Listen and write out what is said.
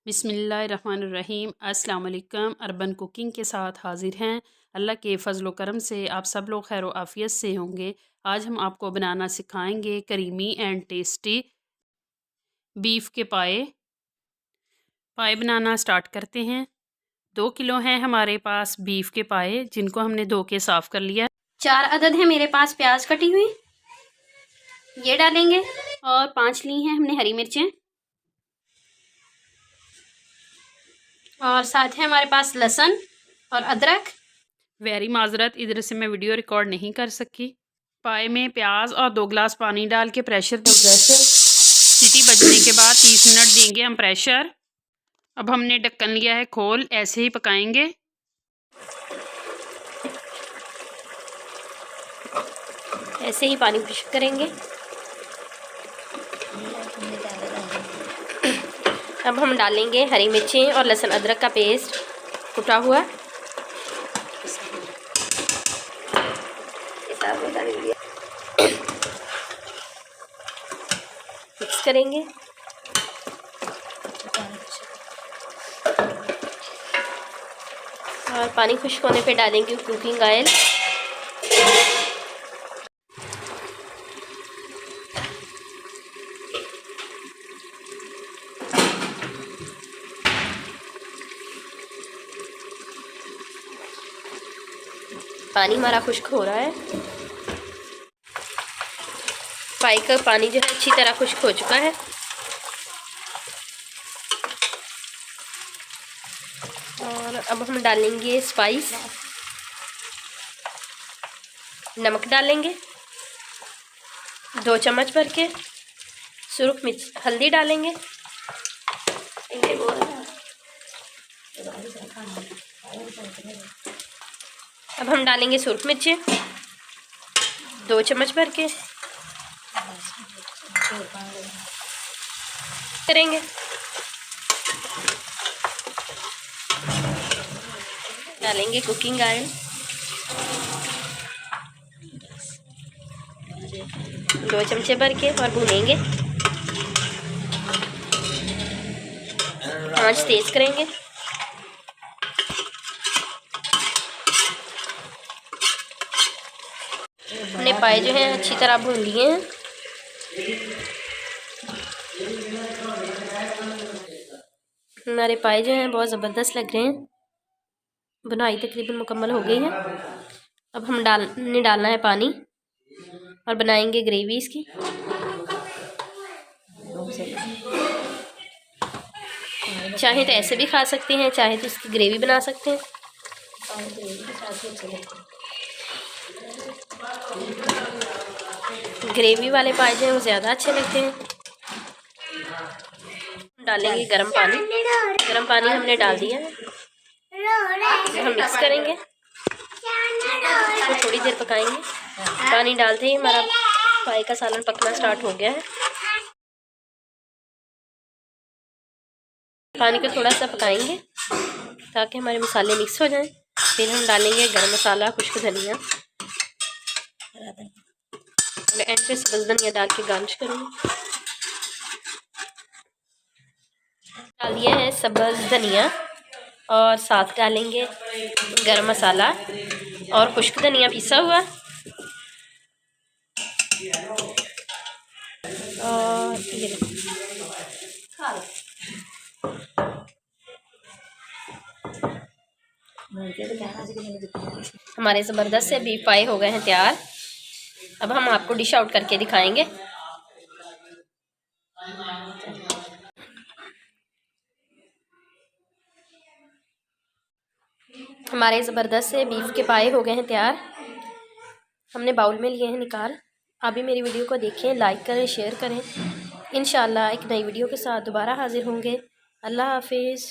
बिस्मिल्लाहिर्रहमानिर्रहीम। अस्सलाम वालेकुम। अर्बन कुकिंग के साथ हाजिर हैं। अल्लाह के फ़ज़ल व करम से आप सब लोग खैर आफ़ियत से होंगे। आज हम आपको बनाना सिखाएंगे करीमी एंड टेस्टी बीफ के पाए। पाए बनाना स्टार्ट करते हैं। 2 किलो हैं हमारे पास बीफ के पाए, जिनको हमने धो के साफ़ कर लिया। 4 अदद है मेरे पास प्याज कटी हुई, ये डालेंगे। और 5 ली हैं हमने हरी मिर्चें। और साथ है हमारे पास लहसुन और अदरक। वेरी माजरत, इधर से मैं वीडियो रिकॉर्ड नहीं कर सकी। पाए में प्याज और 2 गिलास पानी डाल के सीटी बजने के बाद 30 मिनट देंगे हम प्रेशर। अब हमने ढक्कन लिया है खोल, ऐसे ही पकाएंगे। ऐसे ही पानी खुश्क करेंगे। अब हम डालेंगे हरी मिर्चें और लहसुन अदरक का पेस्ट कुटा हुआ। मिक्स करेंगे। और पानी खुश्क होने पे डालेंगे कुकिंग ऑयल। पानी हमारा खुश्क हो रहा है। पाई का पानी जो है अच्छी तरह खुश्क हो चुका है। और अब हम डालेंगे स्पाइस। नमक डालेंगे 2 चम्मच भर के। सुरख मिर्च हल्दी डालेंगे। अब हम डालेंगे सुरख मिर्चें 2 चम्मच भर के करेंगे। डालेंगे कुकिंग ऑयल 2 चमचे भर के और भूनेंगे। आंच तेज करेंगे। हमने पाए जो हैं अच्छी तरह भून लिए हैं। हमारे पाए जो हैं बहुत ज़बरदस्त लग रहे हैं। बुनाई तकरीबन मुकम्मल हो गई है। अब हम डालना है पानी और बनाएंगे ग्रेवी इसकी। चाहे तो ऐसे भी खा सकते हैं, चाहे तो इसकी ग्रेवी बना सकते हैं। ग्रेवी वाले पाए जो हैं वो ज़्यादा अच्छे लगते हैं। डालेंगे गरम पानी। गरम पानी हमने डाल दिया है। हम मिक्स करेंगे, तो थोड़ी देर पकाएंगे। पानी डालते ही हमारा पाए का सालन पकना स्टार्ट हो गया है। पानी को थोड़ा सा पकाएंगे ताकि हमारे मसाले मिक्स हो जाएं। फिर हम डालेंगे गरम मसाला, खुश्क धनिया। एंड पे सब्ज़ धनिया डाल के गार्निश करूँगी। डाल दिया है सब्ज़ धनिया और साथ डालेंगे गरम मसाला और खुश्क धनिया पिसा हुआ। और ये हमारे ज़बरदस्त से बीफ पाए हो गए हैं तैयार। अब हम आपको डिश आउट करके दिखाएंगे। हमारे ज़बरदस्त से बीफ के पाए हो गए हैं तैयार। हमने बाउल में लिए हैं निकाल। आप भी मेरी वीडियो को देखें, लाइक करें, शेयर करें। इंशाल्लाह एक नई वीडियो के साथ दोबारा हाजिर होंगे। अल्लाह हाफिज़।